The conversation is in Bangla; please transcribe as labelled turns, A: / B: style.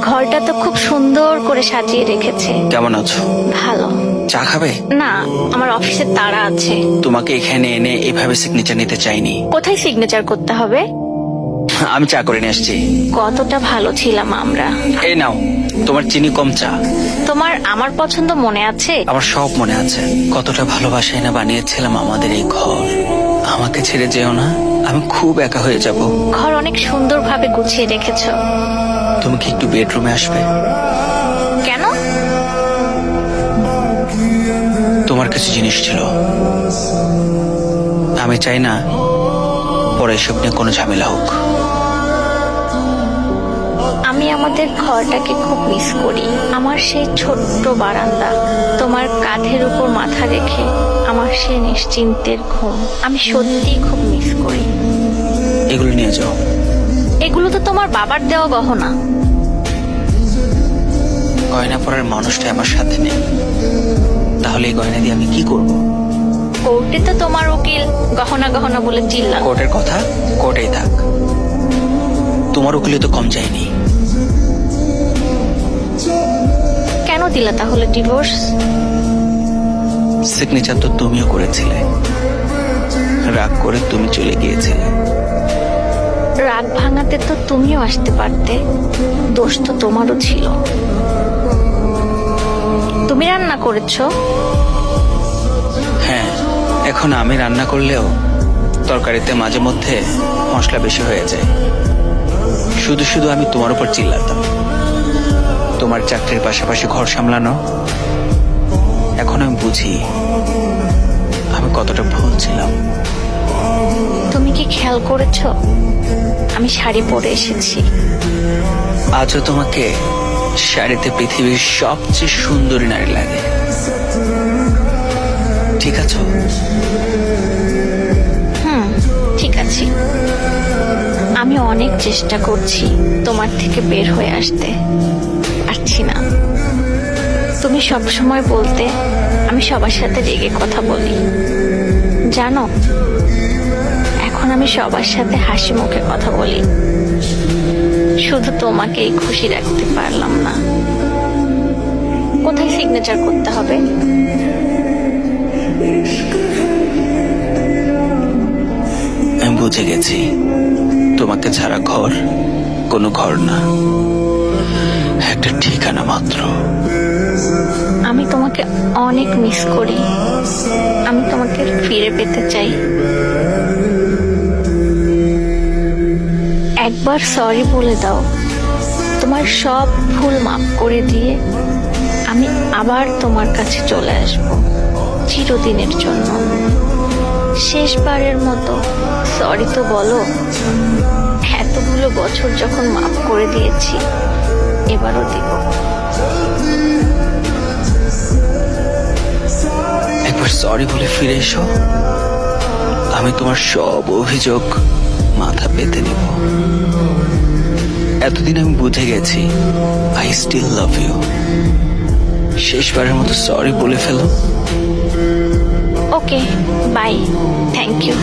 A: ঘরটা তো খুব সুন্দর করে সাজিয়ে রেখেছে।
B: কেমন আছো?
A: ভালো।
B: চা খাবে?
A: না, আমার অফিসের তাড়া আছে।
B: তোমাকে এখানে এনে এভাবে সিগনেচার নিতে চাইনি।
A: কোথায় সিগনেচার করতে হবে?
B: আমি চা করে নিয়ে আসছি।
A: কতটা ভালো ছিলাম আমরা।
B: এই নাও, তোমার চিনি কম চা।
A: তোমার আমার পছন্দ মনে আছে?
B: আমার সব মনে আছে। কতটা ভালোবাসায় না বানিয়েছিলাম আমাদের এই ঘর। আমাকে ছেড়ে যেও না, আমি খুব একা হয়ে যাব।
A: ঘর অনেক সুন্দরভাবে গুছিয়ে রেখেছো।
B: তুমি কি একটু বেডরুমে আসবে?
A: কেন?
B: তোমার কিছু জিনিস ছিল, আমি চাই না পরে এসব নিয়ে কোনো ঝামেলা হোক।
A: আমি আমাদের ঘরটাকে খুব মিস করি। আমার সেই ছোট্ট বারান্দা, তোমার কাঁধের উপর মাথা রেখে আমার সেই নিশ্চিন্তের ঘুম, আমি সত্যিই খুব মিস করি।
B: এগুলো নিয়ে যাও।
A: এগুলো তো তোমার বাবার দেওয়া গহনা।
B: গয়না পরার মানুষটা আমার সাথে নেই, তাহলে এই গয়না দিয়ে আমি কি করব?
A: কোর্টে তো তোমার উকিল গহনা গহনা বলে চিল্লাল।
B: কোর্টের কথা কোর্টেই থাক, তোমার উকিলে তো কম যায়নি।
A: কেন দিলা তাহলে ডিভোর্স?
B: সিগনেচার তো তুমিও করেছিলে, রাগ করে তুমি চলে গিয়েছিলে।
A: রাগ ভাঙাতে তো তুমিও আসতে পারতে, দোষ তো তোমারও ছিল। তুমি রান্না করেছো?
B: হ্যাঁ, এখন আমি রান্না করলেও তরকারিতে মাঝে মধ্যে মশলা বেশি হয়ে যায়। শুধু শুধু আমি তোমার উপর চিল্লাতাম। তোমার চাকরির পাশাপাশি ঘর সামলানো, এখন আমি বুঝি আমি কতটা ভুল ছিলাম।
A: তুমি কি খেয়াল করেছো আমি শাড়ি পরে এসেছি?
B: আজও তোমাকে শাড়িতে পৃথিবীর সবচেয়ে সুন্দরী নারী লাগে। ঠিক আছে?
A: ঠিক আছে। আমি অনেক চেষ্টা করছি তোমার থেকে বের হয়ে আসতে, পারছি না। তুমি সব সময় বলতে আমি সবার সাথে রেগে কথা বলি, জানো? এখন আমি সবার সাথে হাসি মুখে কথা বলি, শুধু তোমাকেই খুশি রাখতে পারলাম না। কোথায় সিগনেচার করতে হবে?
B: আমি বুঝে গেছি, তোমাকে ছাড়া ঘর কোনো ঘর না, একটা ঠিকানা মাত্র।
A: আমি তোমাকে অনেক মিস করি, আমি তোমাকে ফিরে পেতে চাই। একবার সরি বলে দাও, তোমার সব ভুল মাফ করে দিয়ে আমি আবার তোমার কাছে চলে আসব, চিরদিনের জন্য। শেষবারের মতো সরি তো বলো। এতগুলো বছর যখন মাফ করে দিয়েছি, এবারও দিব।
B: একবার সরি বলে ফিরে এসো, আমি তোমার সব অভিযোগ মাথা পেতে নিব। এতদিন আমি বুঝে গেছি, আই স্টিল লাভ ইউ। শেষবারের মতো সরি বলে ফেলো।
A: ওকে, বাই, থ্যাংক ইউ।